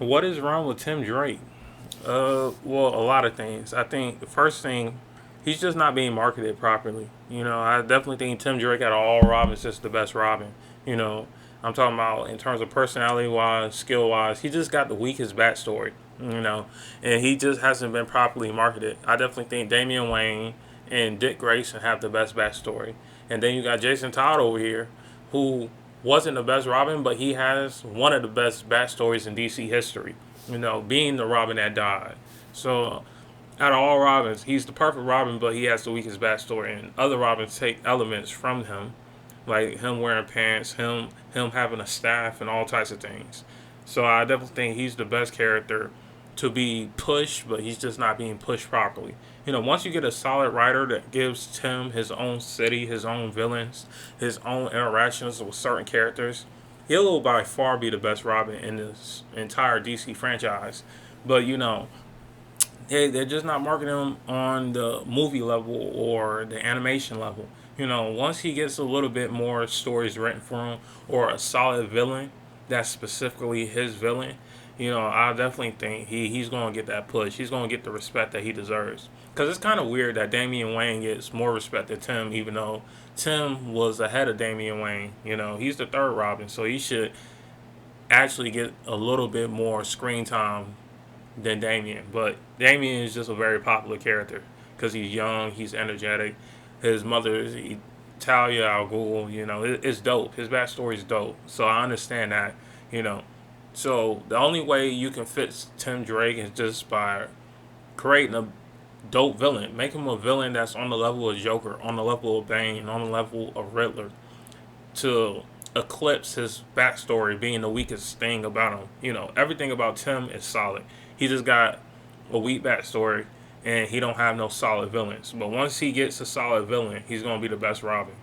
What is wrong with Tim Drake? Well, a lot of things. I think the first thing, he's just not being marketed properly. I definitely think Tim Drake out of all Robins is the best Robin. You know, I'm talking about in terms of personality wise, skill wise. He just got the weakest backstory. You know, and he just hasn't been properly marketed. I definitely think Damian Wayne and Dick Grayson have the best backstory, and then you got Jason Todd over here, who wasn't the best Robin, but he has one of the best backstories in DC history. Being the Robin that died. So out of all Robins, he's the perfect Robin, but he has the weakest backstory. And other Robins take elements from him, like him wearing pants, him having a staff, and all types of things. So I definitely think he's the best character to be pushed, but he's just not being pushed properly. Once you get a solid writer that gives Tim his own city, his own villains, his own interactions with certain characters, he'll by far be the best Robin in this entire DC franchise. But they're just not marketing him on the movie level or the animation level. Once he gets a little bit more stories written for him or a solid villain that's specifically his villain, I definitely think he's going to get that push. He's going to get the respect that he deserves. Because it's kind of weird that Damian Wayne gets more respect than Tim, even though Tim was ahead of Damian Wayne. He's the third Robin, so he should actually get a little bit more screen time than Damian. But Damian is just a very popular character because he's young, he's energetic. His mother is Talia al Ghul. It's dope. His backstory is dope. So I understand that. You know, so the only way you can fix Tim Drake is just by creating a dope villain. Make him a villain that's on the level of Joker, on the level of Bane, on the level of Riddler, to eclipse his backstory being the weakest thing about him. Everything about Tim is solid. He just got a weak backstory, and he don't have no solid villains. But once he gets a solid villain, he's gonna be the best Robin.